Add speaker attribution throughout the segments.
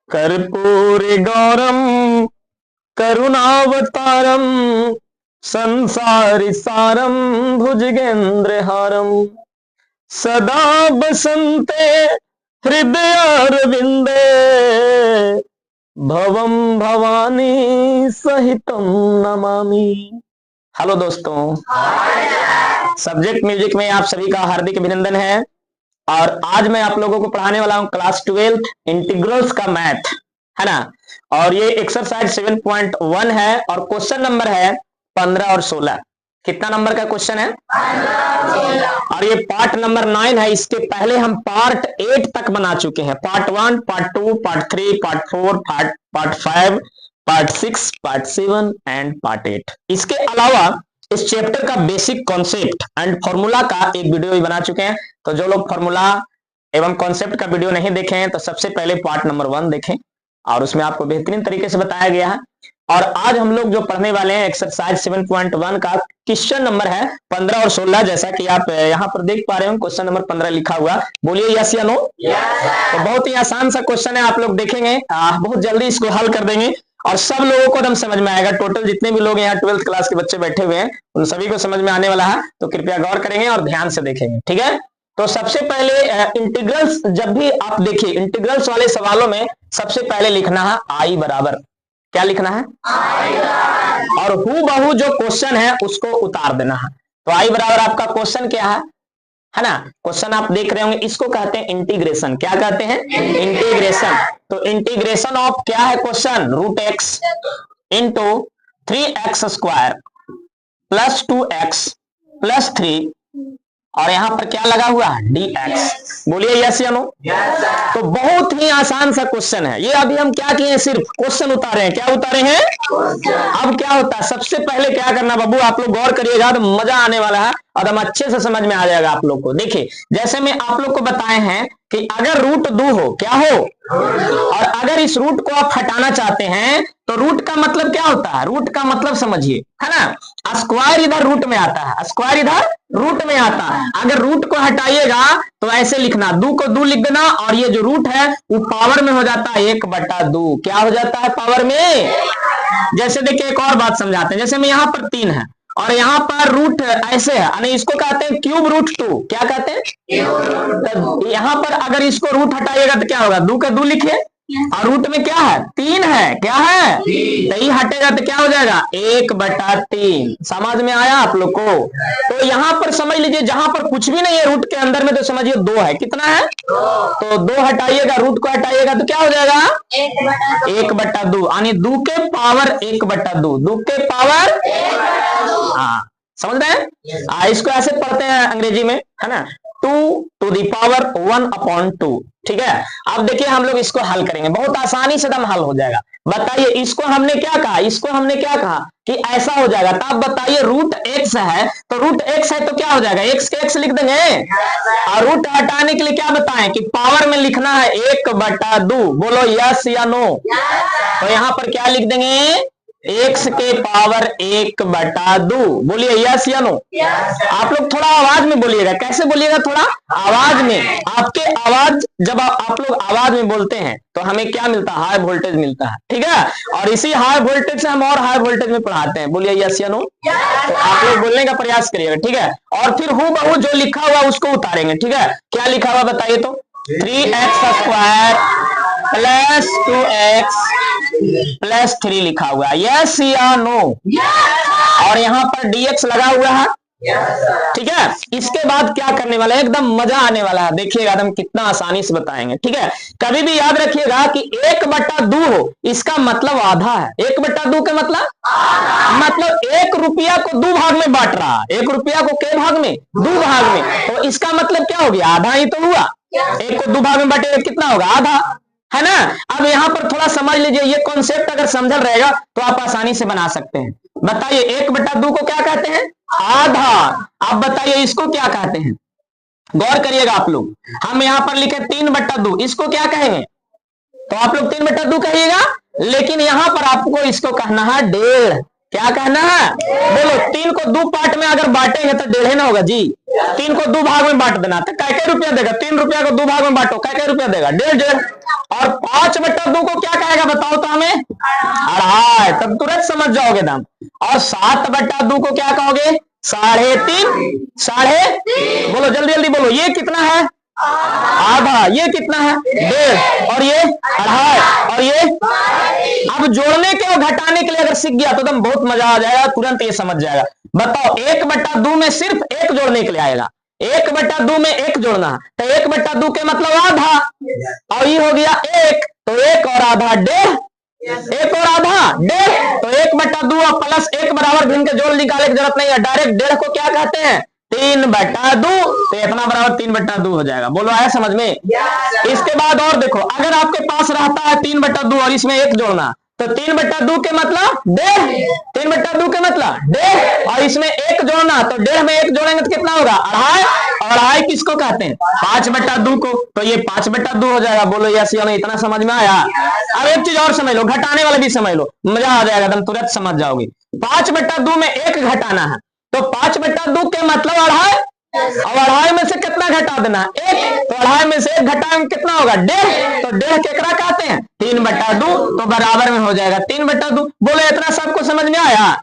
Speaker 1: कर्पूरी गौरम करुणावतारम संसारी सारम भुजगेंद्रहारम सदा बसंते हृदयारविंदे भवम भवानी सहितम नमामि। हेलो दोस्तों, सब्जेक्ट म्यूजिक में आप सभी का हार्दिक अभिनंदन है। और आज मैं आप लोगों को पढ़ाने वाला हूं क्लास 12 इंटीग्रल्स का मैथ, है ना। और ये एक्सरसाइज 7.1 है और क्वेश्चन नंबर है 15 और 16। कितना नंबर का क्वेश्चन है? 15। और ये पार्ट नंबर 9 है। इसके पहले हम पार्ट 8 तक बना चुके हैं। Part 1, part 2, part 3, part 4, part 5, part 6, part 7 and part 8। इसके अलावा इस चैप्टर का बेसिक कॉन्सेप्ट एंड फॉर्मूला का एक वीडियो भी बना चुके हैं। तो जो लोग फॉर्मूला एवं कॉन्सेप्ट का वीडियो नहीं देखे हैं तो सबसे पहले पार्ट नंबर 1 देखें, और उसमें आपको बेहतरीन तरीके से बताया गया है। और आज हम लोग जो पढ़ने वाले हैं एक्सरसाइज 7.1 का क्वेश्चन नंबर है 15 और 16। जैसा कि आप यहाँ पर देख पा रहे हो, क्वेश्चन नंबर 15 लिखा हुआ। बोलिए यस या नो। तो बहुत ही आसान सा क्वेश्चन है, आप लोग देखेंगे बहुत जल्दी इसको हल कर देंगे और सब लोगों को एकदम समझ में आएगा। टोटल जितने भी लोग यहाँ 12th क्लास के बच्चे बैठे हुए हैं उन सभी को समझ में आने वाला है। तो कृपया गौर करेंगे और ध्यान से देखेंगे, ठीक है। तो सबसे पहले इंटीग्रल्स जब भी आप देखिए, इंटीग्रल्स वाले सवालों में सबसे पहले लिखना है आई बराबर। क्या लिखना है? और हूबहू जो क्वेश्चन है उसको उतार देना है। तो आई बराबर आपका क्वेश्चन क्या है ना। क्वेश्चन आप देख रहे होंगे, इसको कहते हैं इंटीग्रेशन। क्या कहते हैं? इंटीग्रेशन। तो इंटीग्रेशन ऑफ क्या है question? Root x into 3x square plus 2x plus 3 और यहां पर क्या लगा हुआ है? dx। बोलिए यस या नो। तो बहुत ही आसान सा क्वेश्चन है ये। अभी हम क्या किए हैं? सिर्फ क्वेश्चन उतारे हैं। क्या उतारे हैं? अब क्या होता है, सबसे पहले क्या करना बाबू, आप लोग गौर करिएगा तो मजा आने वाला है और हम अच्छे से समझ में आ जाएगा आप लोग को। देखिए, जैसे मैं आप लोग को बताए हैं कि अगर रूट 2 हो, क्या हो, और अगर इस रूट को आप हटाना चाहते हैं तो रूट का मतलब क्या होता है? रूट का मतलब समझिए, है ना। स्क्वायर इधर रूट में आता है, स्क्वायर इधर रूट में आता है। अगर रूट को हटाइएगा तो ऐसे लिखना, 2 को 2 लिख देना और ये जो रूट है वो पावर में हो जाता है 1/2। क्या हो जाता है? पावर में। जैसे देखिए एक और बात समझाते हैं। जैसे में यहाँ पर 3 है और यहाँ पर रूट ऐसे है, यानी इसको कहते हैं क्यूब रूट 2। क्या कहते हैं? तो यहाँ पर अगर इसको रूट हटाइएगा तो क्या होगा? 2 का 2 लिखिए और रूट में क्या है? 3 है। क्या है? तो ये हटेगा तो क्या हो जाएगा? 1/3। समझ में आया आप लोग को? तो यहाँ पर समझ लीजिए, जहां पर कुछ भी नहीं है रूट के अंदर में तो समझिए 2 है। कितना है? तो 2 हटाइएगा, रूट को हटाइएगा तो क्या हो जाएगा? 1/2, यानी 2 के पावर 1/2। 2 के पावर, हाँ समझ रहे हैं। इसको ऐसे पढ़ते हैं अंग्रेजी में, है ना, 2 to the power 1/2। ठीक है। अब देखिए हम लोग इसको हल करेंगे, बहुत आसानी से दम हल हो जाएगा। बताइए इसको हमने क्या कहा? इसको हमने क्या कहा कि ऐसा हो जाएगा। तो आप बताइए, रूट एक्स है तो रूट एक्स है तो क्या हो जाएगा? एक्स के एक्स लिख देंगे। और रूट हटाने के लिए क्या बताएं कि पावर में लिखना है 1/2। बोलो यस या नो। तो यहां पर क्या लिख देंगे? एक्स के पावर 1/2। बोलिए यस या नो। आप लोग थोड़ा आवाज में बोलिएगा। कैसे बोलिएगा? थोड़ा आवाज में। आपके आवाज, जब आप लोग आवाज में बोलते हैं तो हमें क्या मिलता है? हाई वोल्टेज मिलता है, ठीक है। और इसी हाई वोल्टेज से हम और हाई वोल्टेज में पढ़ाते हैं। बोलिए यस या नो। तो आप लोग बोलने का प्रयास करिएगा, ठीक है। और फिर हूबहू जो लिखा हुआ उसको उतारेंगे, ठीक है। क्या लिखा हुआ बताइए तो? 3x square plus 2x plus 3 लिखा हुआ है। यस या नो। और यहाँ पर dx लगा हुआ है, ठीक है। इसके बाद क्या करने वाला है? एकदम मजा आने वाला है, देखिएगा एकदम कितना आसानी से बताएंगे, ठीक है। कभी भी याद रखिएगा कि 1/2 हो, इसका मतलब आधा है। 1/2 का मतलब 1 रुपया को 2 भाग में बांट रहा है। 1 रुपया को के भाग में? 2 भाग में। तो इसका मतलब क्या हो गया? आधा ही तो हुआ। 1 को 2 भाग में बांटेगा कितना होगा? आधा, है ना। अब यहाँ पर थोड़ा समझ लीजिए, ये कॉन्सेप्ट अगर समझल रहेगा तो आप आसानी से बना सकते हैं। बताइए 1/2 को क्या कहते हैं? आधा। अब बताइए इसको क्या कहते हैं? गौर करिएगा आप लोग। हम यहाँ पर लिखे 3/2, इसको क्या कहेंगे? तो आप लोग 3/2 कहिएगा, लेकिन यहाँ पर आपको इसको कहना है 1.5। क्या कहना है? बोलो। 3 को 2 पार्ट में अगर बांटेंगे तो 1.5 ना होगा जी। 3 को 2 भाग में बांट देना तो कै रुपया देगा? 3 रुपया को 2 भाग में बांटो, कै रुपया देगा? 1.5। और 5/2 को क्या कहेगा बताओ तो हमें, अढ़ाई, तब तुरंत समझ जाओगे दम। और 7/2 को क्या कहोगे, 3.5, बोलो जल्दी जल्दी बोलो, ये कितना है, आधा, ये कितना है, 1.5, और ये अढ़ाई, और ये। अब जोड़ने के और घटाने के लिए अगर सीख गया तो एकदम बहुत मजा आ जाएगा, तुरंत ये समझ जाएगा। बताओ 1/2 में सिर्फ 1 जोड़ने के लिए आएगा, 1/2 में 1 जोड़ना, तो 1/2 के मतलब आधा, और ये हो गया 1, तो 1 और आधा 1.5, 1 और आधा 1.5, तो 1/2 और प्लस 1 बराबर भिन्न के जोड़ निकालने की जरूरत नहीं है, डायरेक्ट 1.5 को क्या कहते हैं, 3/2, तो इतना बराबर 3/2 हो जाएगा। बोलो आया समझ में। इसके बाद और देखो, अगर आपके पास रहता है 3/2 और इसमें 1 जोड़ना, तो 3/2 के मतलब 1.5, 3/2 के मतलब 1.5, और इसमें 1 जोड़ना, तो 1.5 में 1 जोड़ेंगे तो कितना होगा, अढ़ाई, और अढ़ाई किसको कहते हैं, 5/2 को, तो ये 5/2 हो जाएगा। बोलो यस या नहीं, इतना समझ में आया। अब एक चीज और समझ लो, घटाने वाला भी समझ लो, मजा आ जाएगा, तुम तुरंत समझ जाओगे। 5/2 में 1 घटाना है, तो 5/2 के मतलब अढ़ाई, और अढ़ाई में से कितना घटा देना, 1, तो अढ़ाई में से 1 घटाएंगे कितना होगा, 1.5, तो 1.5 केकरा कहते हैं, 3/2, तो बराबर में हो जाएगा 3/2। बोले इतना सबको समझ में आया।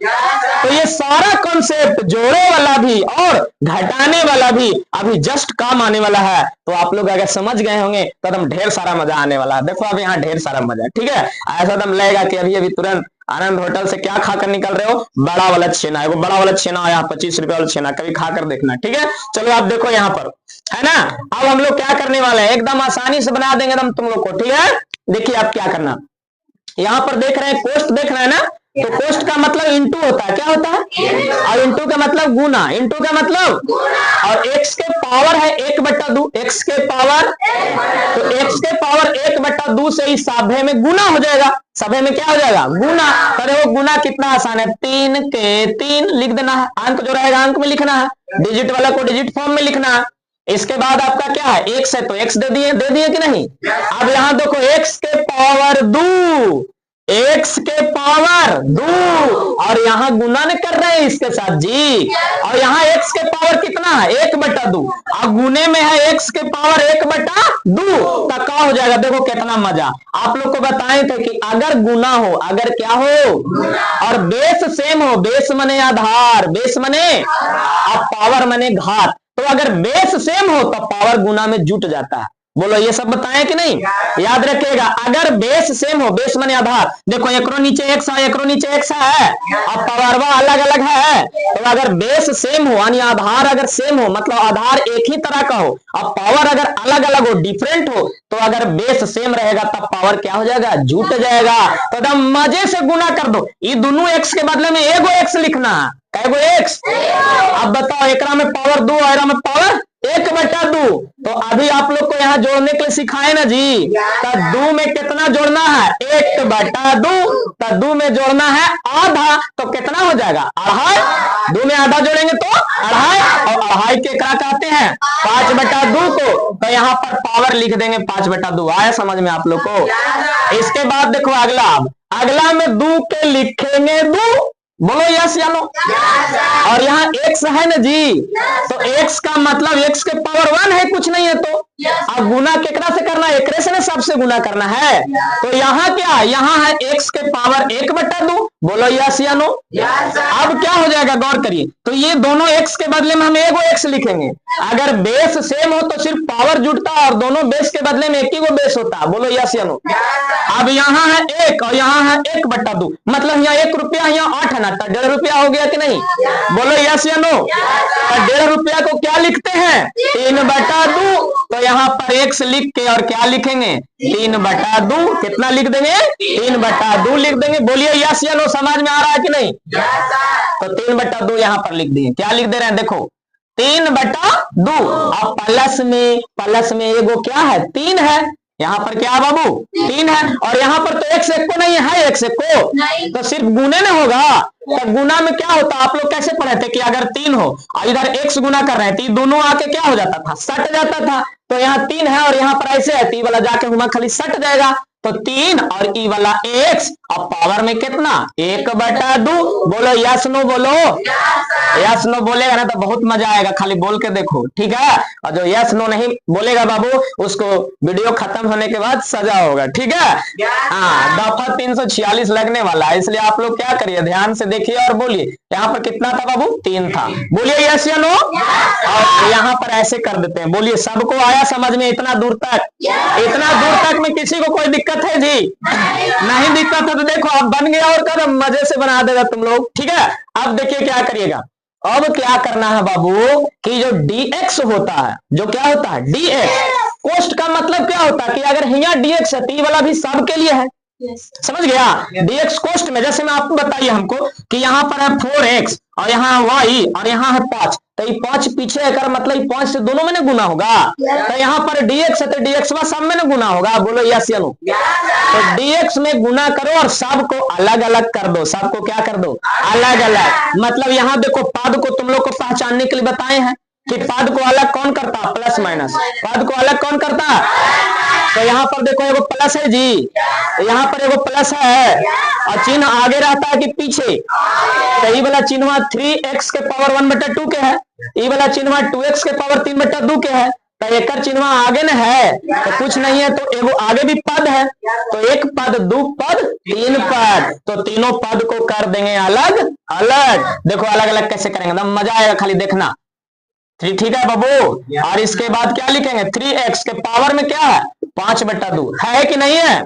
Speaker 1: तो ये सारा कॉन्सेप्ट जोड़े वाला भी और घटाने वाला भी अभी जस्ट काम आने वाला है, तो आप लोग अगर समझ गए होंगे तो एकदम ढेर सारा मजा आने वाला है। देखो अब यहाँ ढेर सारा मजा है, ठीक है, ऐसा एकदम लगेगा कि अभी अभी तुरंत आनंद होटल से क्या खाकर निकल रहे हो, बड़ा वाला छेना, वो बड़ा वाला छेना आया 25 रुपए वाला छेना, कभी खाकर देखना, ठीक है। चलो आप देखो यहाँ पर है ना, अब हम लोग क्या करने वाले हैं, एकदम आसानी से बना देंगे एकदम तुम लोग को, ठीक है। देखिए आप क्या करना, यहाँ पर देख रहे हैं कोष्ट देख रहे हैं ना, तो कोष्ट का मतलब इंटू होता है, क्या होता है, और इंटू का मतलब गुना, इंटू का मतलब, और x के पावर है 1/2, x के पावर, तो x के पावर 1/2 से इस साभे में गुना हो जाएगा, सभे में क्या हो जाएगा, गुना। अरे वो गुना कितना आसान है, 3 के 3 लिख देना है, अंक जो रहेगा अंक में लिखना है, डिजिट वाला को डिजिट फॉर्म में लिखना है। इसके बाद आपका क्या है, x है तो x दे दिए कि नहीं। अब यहाँ देखो x के पावर 2, x के पावर 2, और यहाँ गुना ने कर रहे हैं इसके साथ जी, और यहाँ x के पावर कितना है 1/2, अब गुने में है x के पावर 1/2, तो क्या हो जाएगा, देखो कितना मजा। आप लोग को बताए थे कि अगर गुना हो, अगर क्या हो, और बेस सेम हो, बेस मने आधार, बेस मने अब पावर मने घात, तो अगर बेस सेम हो तो पावर गुना में जुट जाता है। बोलो ये सब बताएं कि नहीं, याद रखिएगा। अगर बेस सेम हो, बेस माने आधार, देखो एकरो नीचे x है, एकरो नीचे x है, अब पावरवा अलग अलग है, तो अगर बेस सेम हो यानी आधार अगर सेम हो, मतलब आधार एक ही तरह का हो, अब पावर अगर अलग अलग हो, डिफरेंट हो, तो अगर बेस सेम रहेगा तब पावर क्या हो जाएगा, जुट जाएगा। तो एकदम मजे से गुना कर दो, ये दोनों x के बदले में एगो x लिखना है, कैगो x। अब बताओ एकरा में पावर 2 और एकरा में पावर 1/2, तो अभी आप लोग को यहाँ जोड़ने के लिए सिखाए ना जी, तो 2 में कितना जोड़ना है, 1/2, तो 2 में जोड़ना है आधा, तो कितना हो जाएगा, अढ़ाई, 2 में आधा जोड़ेंगे तो अढ़ाई, और अढ़ाई के क्या कहते हैं 5/2 को, तो यहाँ पर पावर लिख देंगे 5/2। आया समझ में आप लोग को। इसके बाद देखो अगला में 2 के लिखेंगे 2, बोलो यस या नो, और यहाँ x है ना जी, तो x का मतलब x के पावर 1 है, कुछ नहीं है, तो अब गुना केकरा से करना है, एकरे से ना सबसे गुना करना है, तो यहाँ क्या, यहाँ है x के पावर 1/2, बोलो यस या नो। अब क्या हो जाएगा, गौर करिए, तो ये दोनों x के बदले में हम एगो x लिखेंगे, अगर बेस सेम हो तो सिर्फ पावर जुटता और दोनों बेस के बदले में एक ही वो बेस होता, बोलो यस या नो। अब यहाँ है 1 और यहाँ है 1/2, मतलब यहाँ 1 रुपया, यहाँ 8 है ना, तो 1.5 रुपया हो गया कि नहीं, बोलो यस या नो। तो 1.5 रुपया को क्या लिखते हैं, 3/2, तो यहाँ पर x लिख के और क्या लिखेंगे 3/2, कितना लिख देंगे 3/2 लिख देंगे। बोलिए यस या नो, समझ में आ रहा है कि नहीं। तो 3/2 यहाँ पर लिख दिए, क्या लिख दे रहे हैं, देखो 3/2, अब प्लस में एगो क्या है 3 है, यहाँ पर क्या बाबू 3 है, और यहाँ पर तो x एक को नहीं है, x एक को, तो सिर्फ गुने ना होगा, तो गुना में क्या होता, आप लोग कैसे पढ़े थे कि अगर 3 हो और इधर x गुना कर रहे हैं, तो दोनों आके क्या हो जाता था, सट जाता था, तो यहाँ 3 है और यहाँ पर ऐसे है, तो वाला जाके हुआ खाली सट जाएगा, तो 3 और ई वाला x और पावर में कितना 1/2। बोलो यस नो, बोलो यस नो बोलेगा ना तो बहुत मजा आएगा, खाली बोल के देखो, ठीक है। और जो यस नो नहीं बोलेगा बाबू, उसको वीडियो खत्म होने के बाद सजा होगा, ठीक है। हाँ, दफा 346 लगने वाला है, इसलिए आप लोग क्या करिए, ध्यान से देखिए और बोलिए। यहाँ पर कितना था बाबू, 3 था। बोलिए यस या नो। और यहाँ पर ऐसे कर देते हैं, बोलिए सबको आया समझ में इतना दूर तक? इतना दूर तक में किसी को कोई दिक्कत है जी? नहीं दिक्कत है तो देखो अब बन गया, और कदम मजे से बना देगा तुम लोग, ठीक है। अब देखिए क्या करिएगा, अब क्या करना है बाबू कि जो dx होता है, जो क्या होता है dx, कोष्ट का मतलब क्या होता है कि अगर यहाँ dx है तो ये वाला भी सबके लिए है, समझ गया। dx कोष्ट में जैसे मैं आपको बताइए हमको कि यहाँ पर है 4x और यहाँ y और यहाँ है 5, तो ये 5 पीछे है कर मतलब 5 से दोनों में ना गुना होगा, तो यहाँ पर dx है तो dx में सब में ना गुना होगा। बोलो यस या नो। तो dx में गुना करो और सबको अलग अलग कर दो, सबको क्या कर दो, अलग अलग। मतलब यहाँ देखो पद को तुम लोग को पहचानने के लिए बताए हैं कि पद को अलग कौन करता, प्लस माइनस, पद को अलग कौन करता। तो यहाँ पर देखो एगो प्लस है जी, यहाँ पर एगो प्लस है और चिन्ह आगे रहता है कि पीछे, तो ये वाला चिन्ह 3x के पावर 1/2 के है, ये वाला चिन्ह 2x के पावर 3/2 के है, तो एक चिन्ह आगे न है तो कुछ नहीं है, तो एगो आगे भी पद है, तो एक पद, दो पद, तीन पद, तो तीनों पद को कर देंगे अलग अलग। देखो अलग अलग कैसे करेंगे, एकदम मजा आएगा, खाली देखना, ठीक है बाबू। और इसके बाद क्या लिखेंगे, 3x के पावर में क्या है 5/2 है कि नहीं है,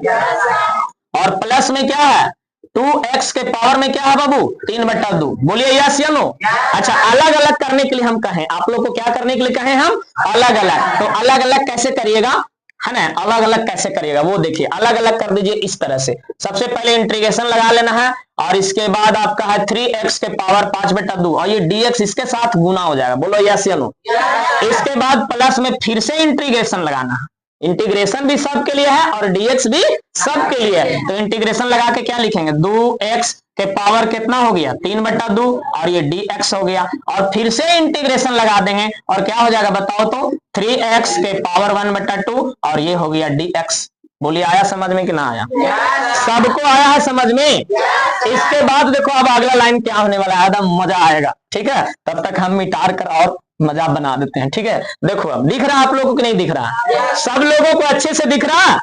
Speaker 1: और प्लस में क्या है 2x के पावर में क्या है बाबू 3/2। बोलिए यस या नो। अच्छा, अलग अलग करने के लिए हम कहें, आप लोग को क्या करने के लिए कहें हम, अलग अलग। तो अलग अलग कैसे करिएगा, है ना, अलग अलग कैसे करिएगा वो देखिए। अलग अलग कर दीजिए इस तरह से, सबसे पहले इंटीग्रेशन लगा लेना है और इसके बाद आपका है 3x के पावर 5/2 और ये dx इसके साथ गुना हो जाएगा। बोलो यस या नो। इसके बाद प्लस में फिर से इंटीग्रेशन लगाना है, इंटीग्रेशन भी सबके लिए है और dx भी सबके लिए है, तो इंटीग्रेशन लगा के क्या लिखेंगे 2x के पावर कितना हो गया 3/2 और ये dx हो गया, और फिर से इंटीग्रेशन लगा देंगे और क्या हो जाएगा बताओ तो 3x के पावर 1/2 और ये हो गया dx। बोलिए आया समझ में कि ना आया, सबको आया है समझ में। इसके बाद देखो अब अगला लाइन क्या होने वाला है, एकदम मजा आएगा, ठीक है। तब तक हम मिटार कर और मजा बना देते हैं, ठीक है। देखो अब दिख रहा है आप लोगों को कि नहीं दिख रहा, सब लोगों को अच्छे से दिख रहा।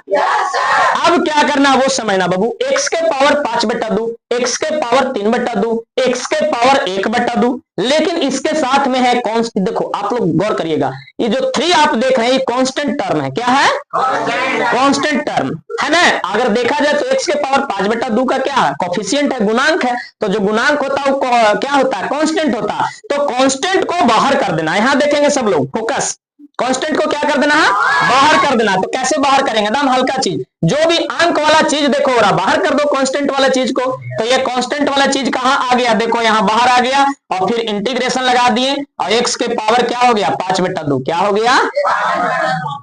Speaker 1: अब क्या करना वो समझना बाबू, x के पावर 5/2, x के पावर 3/2, x के पावर 1/2, लेकिन इसके साथ में है कांस्टेंट। देखो आप लोग गौर करिएगा, ये जो 3 आप देख रहे हैं ये कांस्टेंट टर्म है, क्या है कांस्टेंट टर्म है ना। अगर देखा जाए तो x के पावर 5/2 का क्या है कोफिशिएंट है, गुणांक है, तो जो गुणांक होता है वो क्या होता है कांस्टेंट होता है, तो कांस्टेंट को बाहर कर देना। यहां देखेंगे सब लोग फोकस, कांस्टेंट को क्या कर देना है बाहर कर देना। तो कैसे बाहर करेंगे, एकदम हल्का चीज, जो भी अंक वाला चीज देखो हो रहा बाहर कर दो कांस्टेंट वाला चीज को। तो ये कांस्टेंट वाला चीज कहां आ गया, देखो यहां बाहर आ गया और फिर इंटीग्रेशन लगा दिए और x के पावर क्या हो गया 5/2, क्या हो गया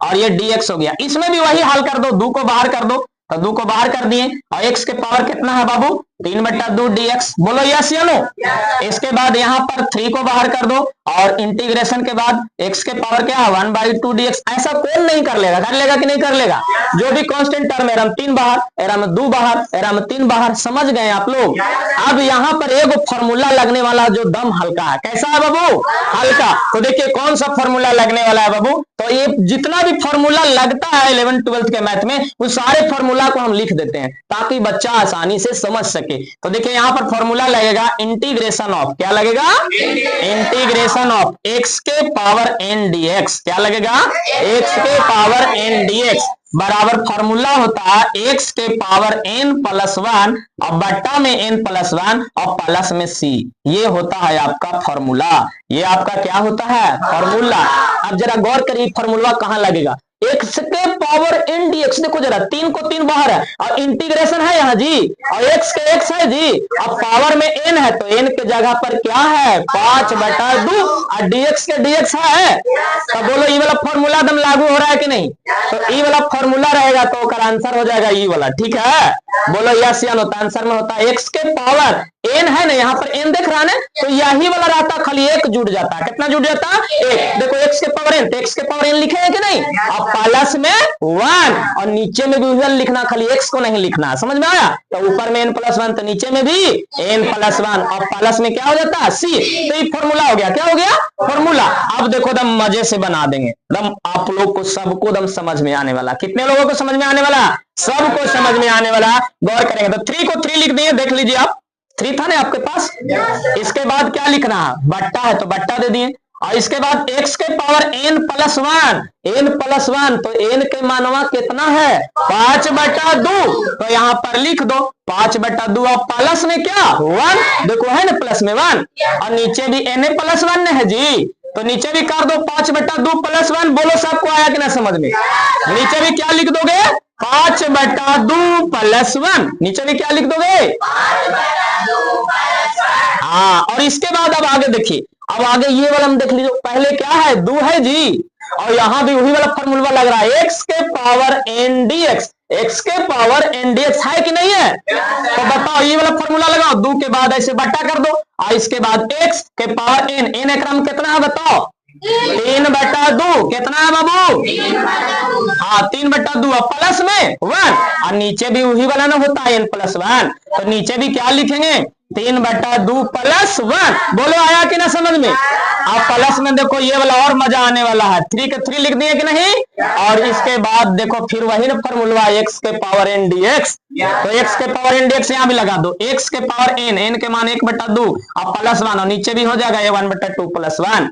Speaker 1: और ये dx हो गया। इसमें भी वही हाल कर दो, 2 को बाहर कर दो, तो 2 को बाहर कर दिए और x के पावर कितना है बाबू 3/2 dx। बोलो यस या नो। इसके बाद यहाँ पर 3 को बाहर कर दो और इंटीग्रेशन के बाद x के पावर क्या है 1/2 dx। ऐसा कौन नहीं कर लेगा कि नहीं कर लेगा, जो भी कांस्टेंट टर्म एरम 3 बाहर, एरम 2 बाहर, एरम 3 बाहर, समझ गए आप लोग। अब यहाँ पर एक फॉर्मूला लगने वाला जो दम हल्का है, कैसा है बाबू हल्का। तो देखिए कौन सा फॉर्मूला लगने वाला है बाबू, तो ये जितना भी फॉर्मूला लगता है 11th 12th के मैथ में उस सारे फॉर्मूला को हम लिख देते हैं ताकि बच्चा आसानी से समझ सके। तो देखिए यहाँ पर फॉर्मूला लगेगा इंटीग्रेशन ऑफ, क्या लगेगा इंटीग्रेशन ऑफ x के पावर n dx, क्या लगेगा x के पावर n dx बराबर फॉर्मूला होता है x के पावर n+1 और बट्टा में n+1 और प्लस में c। ये होता है आपका फॉर्मूला, ये आपका क्या होता है फॉर्मूला। अब जरा गौर करिए फॉर्मूला कहां लगेगा, x के पावर n dx। देखो जरा 3 को 3 बाहर है और इंटीग्रेशन है यहाँ जी और x के x है जी और पावर में n है, तो n के जगह पर क्या है 5/2 और dx के dx है। तो बोलो ये वाला फॉर्मूला एकदम लागू हो रहा है कि नहीं, तो ये वाला फॉर्मूला रहेगा तो उसका आंसर हो जाएगा ये वाला, ठीक है। बोलो यस या नो। तो आंसर में होता है एक्स के पावर एन है ना, यहाँ पर एन देख रहा है ना, तो यही वाला रहता, खाली एक जुड़ जाता। कितना जुड़ जाता? एक। देखो एक्स के पावर एन, तो एक्स के पावर एन लिखेंगे कि नहीं? अब प्लस में 1 और नीचे में भी वन लिखना, खाली एक्स को नहीं लिखना। समझ में आया? तो ऊपर में n+1 तो नीचे में भी n+1 और प्लस में क्या हो जाता है? सी। तो ये फॉर्मूला हो गया। क्या हो गया? फॉर्मूला। अब देखो दम मजे से बना देंगे, दम आप लोग को सबको दम समझ में आने वाला। कितने लोगों को समझ में आने वाला? सबको समझ में आने वाला। गौर करेंगे तो 3 को 3 लिख दिए, देख लीजिए आप, 3 था ना आपके पास। इसके बाद क्या लिखना है? बट्टा है तो बट्टा दे दिए। और इसके बाद x के पावर n+1, n+1 तो n के मानवा कितना है? 5/2। तो यहाँ पर लिख दो 5/2 और प्लस में क्या? 1। देखो है ना प्लस में 1 और नीचे भी n+1 है जी, तो नीचे भी कर दो 5/2 + 1। बोलो सबको आया कि ना समझ में? नीचे भी क्या लिख दोगे? 5/2 + 1। नीचे भी क्या लिख दोगे? 5/2 + 1। हाँ, और इसके बाद अब आगे देखिए, अब आगे ये वाला हम देख लीजिए। पहले क्या है? 2 है जी, और यहां भी वही वाला फॉर्मूला लग रहा है, x के पावर n dx। x के पावर n dx है कि नहीं है? तो बताओ, ये वाला फॉर्मूला लगाओ, 2 के बाद ऐसे बट्टा कर दो और इसके बाद x के पावर n, n एकरम कितना है बताओ? 3/2। कितना है बाबू? 3/2। हाँ 3/2 और प्लस में 1 और नीचे भी वही वाला ना होता है n+1, तो नीचे भी क्या लिखेंगे? 3/2 + 1। बोलो आया कि ना समझ में? अब प्लस में देखो ये वाला और मजा आने वाला है, 3 के 3 लिख दिए कि नहीं? और इसके बाद देखो फिर वही ना फॉर्मूला x के पावर n dx। तो x के पावर n dx यहाँ भी लगा दो, x के पावर n के मान 1/2 और प्लस 1 और नीचे भी हो जाएगा 1/2 + 1।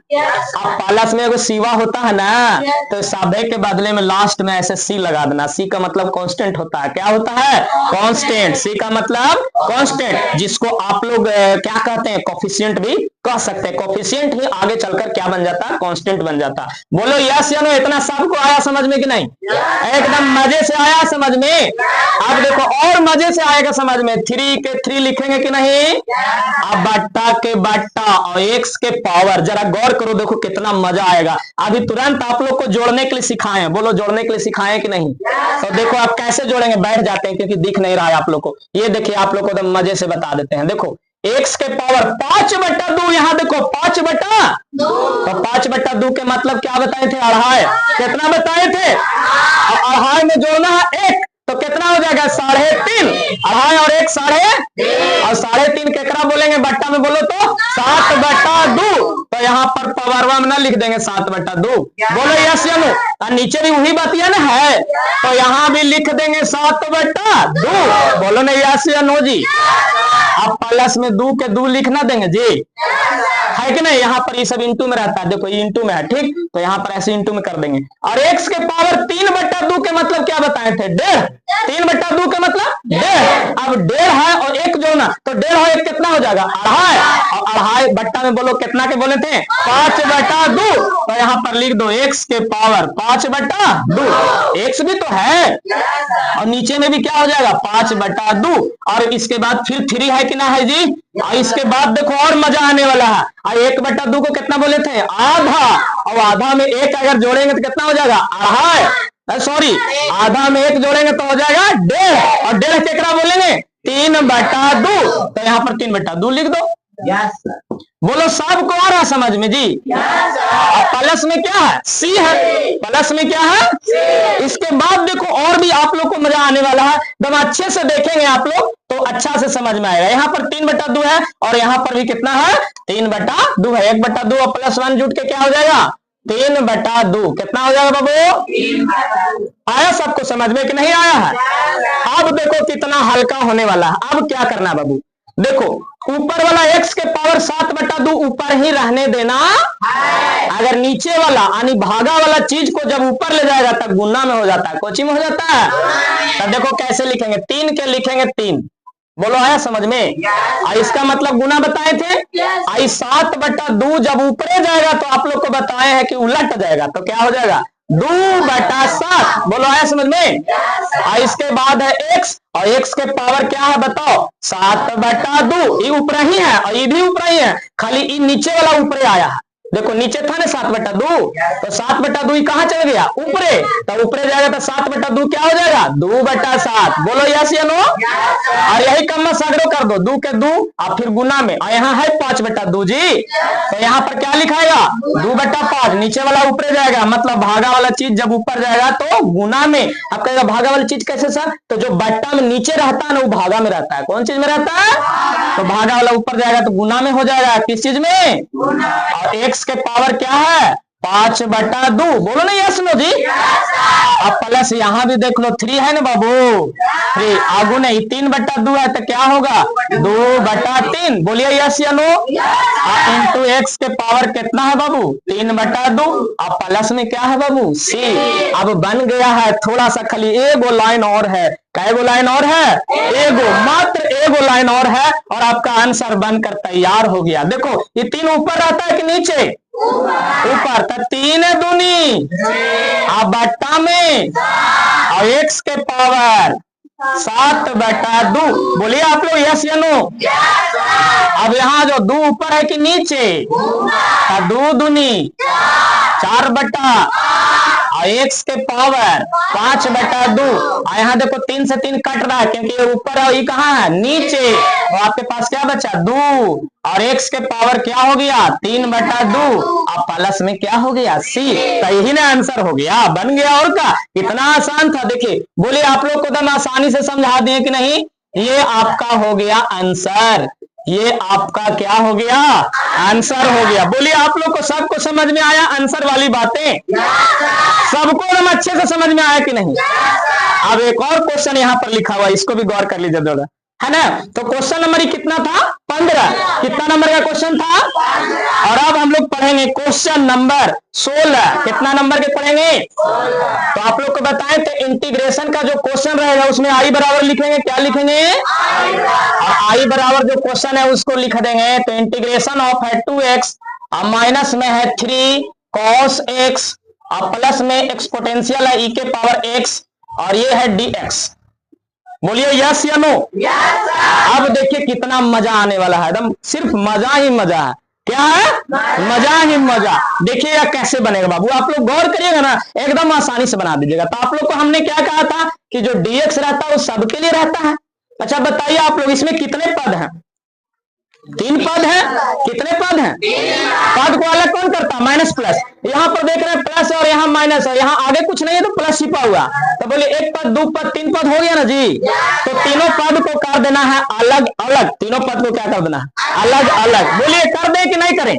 Speaker 1: अब प्लस में एगो सिवा होता है ना, तो सादे के बदले में लास्ट में ऐसे सी लगा देना। सी का मतलब कांस्टेंट होता है। क्या होता है? कांस्टेंट। सी का मतलब कांस्टेंट, जिसको आप लोग क्या कहते हैं? कोफिशिएंट भी कह सकते हैं। कोफिशिएंट ही आगे चलकर क्या बन जाता है? कांस्टेंट बन जाता। बोलो यस या नो। इतना सबको आया समझ में कि नहीं? एकदम मजे से आया समझ में। अब देखो और मजे से आएगा समझ में। 3 के 3 लिखेंगे कि नहीं? अब बट्टा के बट्टा और x के पावर, जरा गौर करो, देखो कितना मजा आएगा। अभी तुरंत आप लोग को जोड़ने के लिए सिखाए। बोलो जोड़ने के लिए सिखाए कि नहीं? तो देखो आप कैसे जोड़ेंगे, बैठ जाते हैं क्योंकि दिख नहीं रहा है आप लोग को। ये देखिए आप लोग को तो मजे से बता देते हैं। देखो x के पावर 5/2, यहाँ देखो 5/2, तो 5/2 के मतलब क्या बताए थे? अढ़ाई। कितना बताए थे? अढ़ाई में जोड़ना है 1, तो कितना हो जाएगा? 3.5। अढ़ाई और 1 3.5 और 3.5 केकरा बोलेंगे बट्टा में? बोलो तो 7/2। तो यहाँ पर पावरवा में ना लिख देंगे 7/2। बोलो यस या नो? और नीचे भी वही बतिया ना है, तो यहाँ भी लिख देंगे 7/2। बोलो ना यस या नो जी? अब प्लस में 2 के 2 लिखना देंगे जी, है कि नहीं? यहाँ पर ये सब इंटू में रहता है, देखो ये इंटू में है, ठीक? तो यहाँ पर ऐसे इंटू में कर देंगे। और x के पावर 3/2 के मतलब क्या बताए थे? 1.5। 3/2 का मतलब 1.5। अब 1.5 है और 1 जोड़ना, तो 1.5 और 1 कितना हो जाएगा? अढ़ाई। और अढ़ाई बट्टा में बोलो कितना के बोले थे? 5/2। तो यहाँ पर लिख दो x के पावर 5/2। x भी तो है और नीचे में भी क्या हो जाएगा? 5/2। और इसके बाद फिर 3 है कि ना है जी? और इसके बाद देखो और मजा आने वाला है। और 1/2 को कितना बोले थे? आधा। और आधा में 1 अगर जोड़ेंगे तो कितना हो जाएगा? अढ़ाई। सॉरी, आधा में 1 जोड़ेंगे तो हो जाएगा 1.5 और 1.5 केकरा बोलेंगे? 3/2। तो यहाँ पर 3/2 लिख दो। बोलो सबको आ रहा समझ में जी? और प्लस में क्या है? सी है। प्लस में क्या है? इसके बाद देखो और भी आप लोग को मजा आने वाला है, एकदम अच्छे से देखेंगे आप लोग तो अच्छा से समझ में आएगा। यहाँ पर 3/2 है और यहाँ पर भी कितना है? 3/2 है। 1/2 और +1 जुट के क्या हो जाएगा? 3/2। कितना हो जाएगा बाबू? 3/2। आया सबको समझ में कि नहीं आया है? अब देखो कितना हल्का होने वाला है। अब क्या करना बाबू? देखो ऊपर वाला x के पावर 7/2 ऊपर ही रहने देना। अगर नीचे वाला यानी भागा वाला चीज को जब ऊपर ले जाएगा तब गुना में हो जाता है, कोची में हो जाता है। तो देखो कैसे लिखेंगे? 3 के लिखेंगे 3। बोलो आया समझ में? इसका मतलब गुना बताए थे। 7/2 जब ऊपरे जाएगा तो आप लोग को बताए हैं कि उलट जाएगा, तो क्या हो जाएगा? 2/7। बोलो आया समझ में? इसके बाद है x और x के पावर क्या है बताओ? 7/2। ये ऊपर ही है और ये भी ऊपर ही है, खाली ये नीचे वाला ऊपर आया है। देखो नीचे था ना 7/2, तो 7/2 कहाँ चल गया? ऊपरे, तो ऊपरे जाएगा तो 7/2 क्या हो जाएगा? 2/7। बोलो यस या नो? और यही कम सगरो कर दो, 2 के 2 और फिर गुना में, और यहाँ है 5/2 जी, तो यहाँ पर क्या लिखाएगा? 2/5। नीचे वाला ऊपरे जाएगा, मतलब भागा वाला चीज जब ऊपर जाएगा तो गुना में। अब कहेगा भागा वाली चीज कैसे सर? तो जो बट्टा में नीचे रहता है ना वो भागा में रहता है। कौन चीज में रहता है? तो भागा वाला ऊपर जाएगा तो गुना में हो जाएगा। किस चीज में? और x के पावर क्या है? 5/2। बोलो ना यस नो जी। अब प्लस यहाँ भी देख लो 3 है ना बाबू, 3 आगू नहीं, 3/2 है तो क्या होगा? 2/3। बोलिए यस या नो? इंटू x के पावर कितना है बाबू? 3/2। अब प्लस में क्या है बाबू? c। अब बन गया है, थोड़ा सा खाली एगो लाइन और है। कैगो लाइन और है? एगो, मात्र एगो लाइन और है और आपका आंसर बनकर तैयार हो गया। देखो ये 3 ऊपर रहता है कि नीचे? ऊपर। तो 3 दूनी अब बट्टा में और x के पावर 7/2। बोलिए आप लोग यस या नो? अब यहाँ जो 2 ऊपर है कि नीचे? 2 दूनी 4 और x के पावर 5/2। और यहाँ देखो 3 से 3 कट रहा है क्योंकि ये ऊपर है, ये कहाँ है? नीचे। तो आपके पास क्या बचा? 2 और x के पावर क्या हो गया? 3/2। अब प्लस में क्या हो गया? c। तो यही ना आंसर हो गया, बन गया। और क्या? कितना आसान था। देखिए बोलिए आप लोग को एकदम आसानी से समझा दिए कि नहीं? ये आपका हो गया आंसर। ये आपका क्या हो गया? आंसर हो गया। बोलिए आप लोग को सबको समझ में आया आंसर वाली बातें? सबको एकदम अच्छे से समझ में आया कि नहीं? अब एक और क्वेश्चन यहाँ पर लिखा हुआ, इसको भी गौर कर लीजिए थोड़ा, है ना? तो क्वेश्चन नंबर कितना था? 15। कितना नंबर का क्वेश्चन था? और अब हम लोग पढ़ेंगे क्वेश्चन नंबर 16। कितना नंबर के पढ़ेंगे? तो आप लोग को बताएं तो इंटीग्रेशन का जो क्वेश्चन रहेगा उसमें आई बराबर लिखेंगे। क्या लिखेंगे? और आई बराबर जो क्वेश्चन है उसको लिख देंगे। तो इंटीग्रेशन ऑफ है 2x और माइनस में है 3 cos x और प्लस में एक्सपोनेंशियल है e के पावर x और ये है dx। बोलिए यस या नो? अब देखिए कितना मजा आने वाला है, एकदम सिर्फ मजा ही मजा है। क्या है? मजा ही मजा। देखिएगा कैसे बनेगा बाबू, आप लोग गौर करिएगा ना, एकदम आसानी से बना दीजिएगा। तो आप लोग को हमने क्या कहा था कि जो dx रहता है वो सबके लिए रहता है। अच्छा बताइए आप लोग इसमें कितने पद हैं? 3 पद हैं। कितने पद हैं? पद को अलग कौन करता है? Minus plus. यहाँ पर देख रहे हैं प्लस और यहाँ माइनस है, यहाँ आगे कुछ नहीं है तो प्लस छिपा हुआ। तो बोलिए 1 पद 2 पद 3 पद हो गया ना जी। तो तीनों पद को कर देना है अलग अलग। तीनों पद को क्या कर देना है? अलग अलग। बोलिए कर दें कि नहीं करें?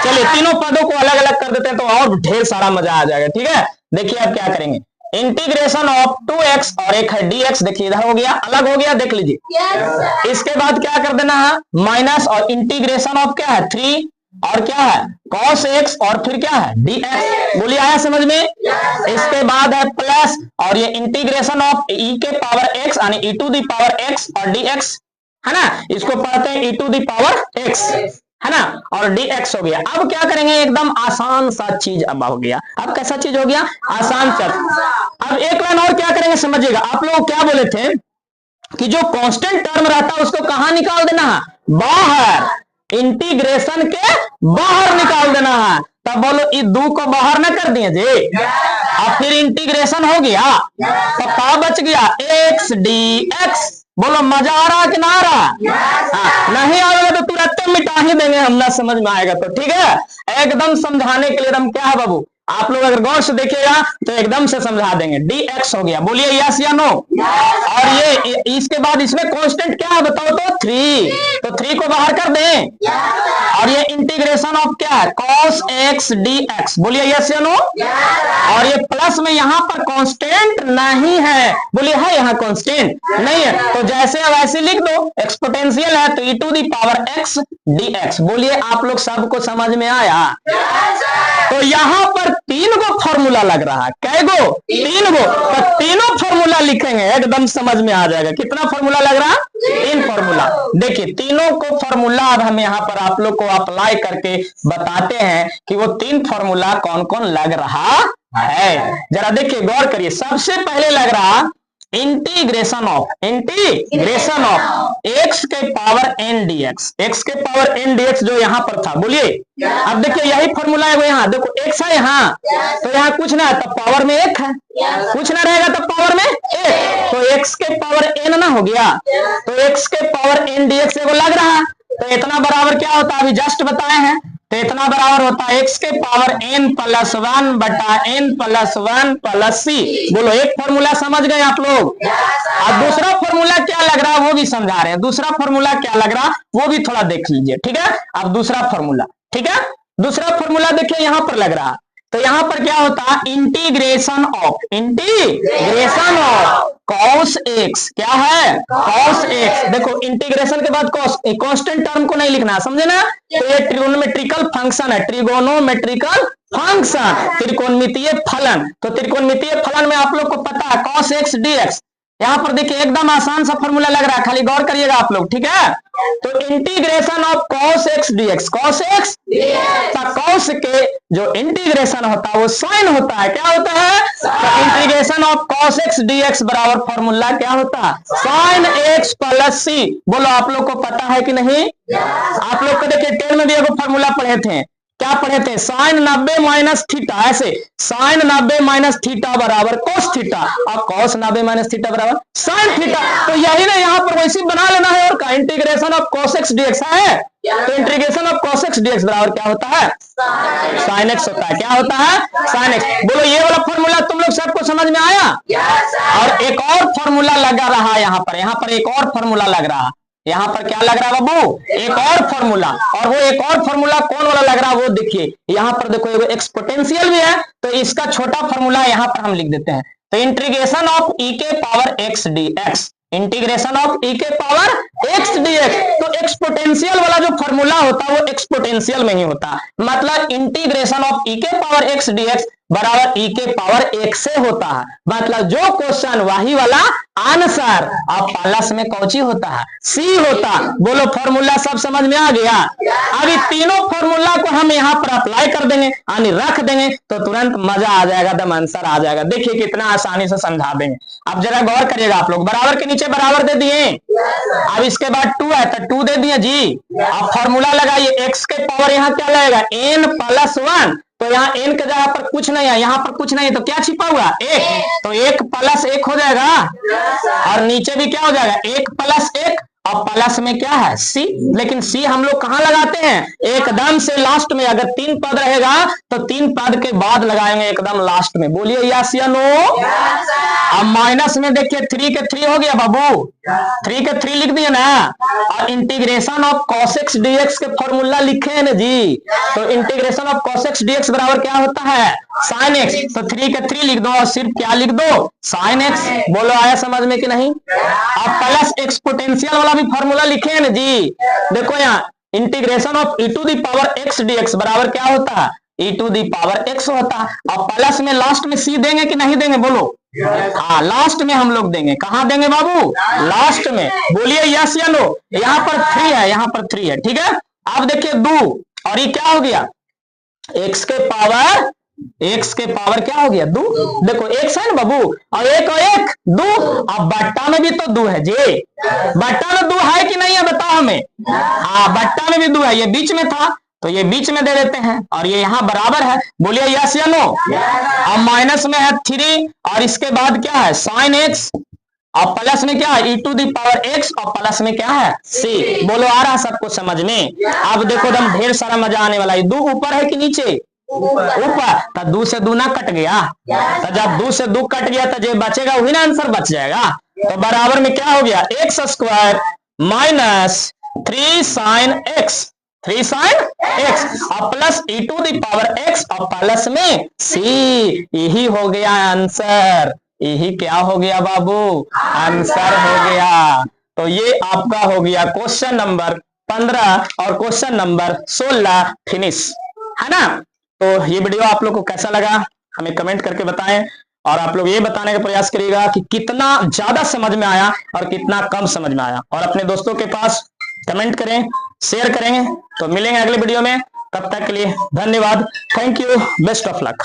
Speaker 1: चलिए तीनों पदों को अलग अलग कर देते हैं तो और ढेर सारा मजा आ जाएगा। ठीक है, देखिए अब क्या करेंगे। इंटीग्रेशन ऑफ 2x और एक है dx। देखिए इधर हो गया, अलग हो गया, देख लीजिए। इसके बाद क्या कर देना है? माइनस और इंटीग्रेशन ऑफ क्या है? 3 और क्या है? cos x और फिर क्या है? dx। बोलिए आया समझ में? इसके बाद है प्लस और ये इंटीग्रेशन ऑफ e के पावर x यानी e to the power x और dx, है ना? इसको पढ़ते हैं e to the power x, है ना? और dx हो गया। अब क्या करेंगे? एकदम आसान सा चीज अब हो गया। अब कैसा चीज हो गया? आसान सा। अब एक लाइन और क्या करेंगे समझिएगा। आप लोग क्या बोले थे कि जो कांस्टेंट टर्म रहता है उसको कहां निकाल देना है? बाहर। इंटीग्रेशन के बाहर निकाल देना है। तब बोलो इस 2 को बाहर ना कर दिए जी। अब फिर इंटीग्रेशन हो गया तो क्या बच गया? x dx। बोलो मजा आ रहा कि ना आ रहा? नहीं आएगा तो तुरंत मिटा ही देंगे हम, ना समझ में आएगा तो। ठीक है, एकदम समझाने के लिए एकदम क्या है बाबू, आप लोग अगर गौर से देखिएगा तो एकदम से समझा देंगे। dx हो गया। बोलिए यस या नो? और ये इसके बाद इसमें कांस्टेंट क्या है बताओ तो? 3। तो 3 को बाहर कर दें और ये इंटीग्रेशन ऑफ क्या है? cos x dx। बोलिए यस या नो? और ये प्लस में यहाँ पर कांस्टेंट नहीं है। बोलिए है यहाँ कांस्टेंट? नहीं है तो जैसे वैसे लिख दो। एक्सपोनेंशियल है तो e to the power x dx। बोलिए आप लोग सबको समझ में आया? तो यहाँ पर 3 गो फॉर्मूला लग रहा है। कै गो? 3 गो। तो तीनों फॉर्मूला लिखेंगे एकदम समझ में आ जाएगा। कितना फॉर्मूला लग रहा है? 3 फॉर्मूला। देखिए तीनों को फॉर्मूला अब हम यहाँ पर आप लोग को अप्लाई करके बताते हैं कि वो 3 फॉर्मूला कौन कौन लग रहा है। जरा देखिए गौर करिए। सबसे पहले लग रहा इंटीग्रेशन ऑफ एक्स के पावर एन डीएक्स, एक्स के पावर एन डीएक्स जो यहाँ पर था, बोलिए। अब देखिए यही फॉर्मूला है वो, यहाँ देखो एक्स है यहाँ, तो यहाँ कुछ ना है तब पावर में एक है, कुछ ना रहेगा तब पावर में एक, तो एक्स के पावर एन ना हो गया, तो एक्स के पावर एन डीएक्स को लग रहा है, तो इतना बराबर क्या होता है, अभी जस्ट बताए हैं, तो इतना बराबर होता है एक्स के पावर एन प्लस 1 बटा एन प्लस 1 प्लस सी। बोलो एक फॉर्मूला समझ गए आप लोग। अब दूसरा फॉर्मूला क्या लग रहा है वो भी समझा रहे हैं, दूसरा फॉर्मूला क्या लग रहा वो भी थोड़ा देख लीजिए, ठीक है। अब दूसरा फॉर्मूला, ठीक है, दूसरा फॉर्मूला देखिए यहाँ पर लग रहा, तो यहाँ पर क्या होता है, इंटीग्रेशन ऑफ कॉस एक्स, क्या है कॉस एक्स। देखो इंटीग्रेशन के बाद कॉस, कांस्टेंट टर्म को नहीं लिखना, समझे ना, तो ये ट्रिगोनोमेट्रिकल फंक्शन है, ट्रिगोनोमेट्रिकल फंक्शन, त्रिकोणमितीय फलन। तो त्रिकोणमितीय फलन में आप लोग को पता है कॉस एक्स डीएक्स, यहाँ पर देखिए एकदम आसान सा फॉर्मूला लग रहा है, खाली गौर करिएगा आप लोग, ठीक है। तो integration of cos x dx, cos x cos के जो इंटीग्रेशन होता है वो साइन होता है, क्या होता है, तो integration of cos x dx बराबर फॉर्मूला क्या होता है, साइन एक्स प्लस सी। बोलो आप लोग को पता है कि नहीं। आप लोग को देखिए 10 में भी एगो फॉर्मूला पढ़े थे, क्या पढ़े थे, साइन 90 माइनस थीटा, ऐसे साइन 90 माइनस थीटा बराबर कोस थीटा, और कॉस 90 माइनस थीटा बराबर साइन थीटा। तो यही ना यहाँ पर वैसे बना लेना है, और का integration of cos x dx है, तो integration of cos x dx बराबर क्या होता है, साइन एक्स होता है, क्या होता है, साइन एक्स। बोलो ये वाला फॉर्मूला तुम लोग सबको समझ में आया। और एक और फॉर्मूला लगा रहा यहाँ पर एक और फॉर्मूला लग रहा, यहाँ पर क्या लग रहा है बाबू, एक और फॉर्मूला, और वो एक और फॉर्मूला कौन वाला लग रहा है वो देखिए, यहाँ पर देखो एगो एक्सपोनेंशियल भी है, तो इसका छोटा फॉर्मूला यहाँ पर हम लिख देते हैं, तो इंटीग्रेशन ऑफ ई के power x dx, integration of e के पावर एक्स डीएक्स। तो एक्सपोनेंशियल वाला जो फॉर्मूला होता है वो एक्सपोनेंशियल में ही होता, मतलब इंटीग्रेशन ऑफ ई के पावर एक्स डीएक्स बराबर ई के पावर एक से होता है, मतलब जो क्वेश्चन वही वाला आंसर, और प्लस में कौची होता है, सी होता। बोलो फॉर्मूला सब समझ में आ गया। अभी तीनों फॉर्मूला को हम यहाँ पर अप्लाई कर देंगे, यानी रख देंगे, तो तुरंत मजा आ जाएगा, दम आंसर आ जाएगा। देखिए कितना आसानी से समझा देंगे। अब जरा गौर करिएगा आप लोग, बराबर के नीचे बराबर दे दिए, अब इसके बाद 2 है तो 2 दे दिए जी। अब फॉर्मूला लगाइए, एक्स के पावर यहाँ क्या लगेगा, एन प्लस 1, तो यहाँ एन के जगह पर कुछ नहीं है, यहाँ पर कुछ नहीं है, तो क्या छिपा हुआ, एक, तो 1 प्लस 1 हो जाएगा, और नीचे भी क्या हो जाएगा, 1 प्लस 1, और प्लस में क्या है, सी। लेकिन सी हम लोग कहाँ लगाते हैं, एकदम से लास्ट में। अगर 3 पद रहेगा तो 3 पद के बाद लगाएंगे एकदम लास्ट में। बोलिए यस या नो। अब माइनस में देखिए 3 के 3 हो गया बाबू, 3 के 3 लिख दिए ना, और integration of cos x dx के फॉर्मूला लिखे हैं ना जी, तो integration of cos x dx बराबर क्या होता है, साइन एक्स। तो 3 के 3 लिख दो और सिर्फ क्या लिख दो, साइन एक्स। बोलो आया समझ में कि नहीं। अब प्लस एक्सपोनेंशियल वाला भी फॉर्मूला लिखे हैं ना जी, देखो यहाँ integration of e to the power x dx बराबर क्या होता है, e to the power x होता है। और प्लस में लास्ट में c देंगे कि नहीं देंगे, बोलो। हाँ लास्ट में हम लोग देंगे, कहाँ देंगे बाबू, लास्ट में। बोलिए यस या नो। यहाँ पर 3 है, यहाँ पर 3 है, ठीक है। अब देखिए 2, और ये क्या हो गया, x के पावर क्या हो गया, 2। देखो x है ना बाबू, और 1 2, अब बट्टा में भी तो 2 है जी, बट्टा में 2 है कि नहीं है बताओ हमें। हाँ बट्टा में भी 2 है, ये बीच में था तो ये बीच में दे देते हैं, और ये यहाँ बराबर है। बोलिए यस या नो। अब माइनस में है 3, और इसके बाद क्या है, साइन एक्स, और प्लस में क्या है, e to the power x, और प्लस में क्या है, c। बोलो आ रहा सबको समझ में। अब देखो एकदम ढेर सारा मजा आने वाला है। 2 ऊपर है कि नीचे, ऊपर, तो 2 से 2 ना कट गया, तो जब 2 से 2 कट गया तो जो बचेगा वही ना आंसर बच जाएगा। तो बराबर में क्या हो गया, x square minus 3 sine x, 3 sine x, और plus e to the power x, और प्लस में c। यही हो गया आंसर, यही क्या हो गया बाबू, आंसर हो गया। तो ये आपका हो गया क्वेश्चन नंबर 15 और क्वेश्चन नंबर 16 फिनिश, है ना। तो ये वीडियो आप लोग को कैसा लगा हमें कमेंट करके बताएं, और आप लोग ये बताने का प्रयास करिएगा कि कितना ज्यादा समझ में आया और कितना कम समझ में आया, और अपने दोस्तों के पास कमेंट करें, शेयर करेंगे। तो मिलेंगे अगले वीडियो में, तब तक के लिए धन्यवाद, thank you, best of luck.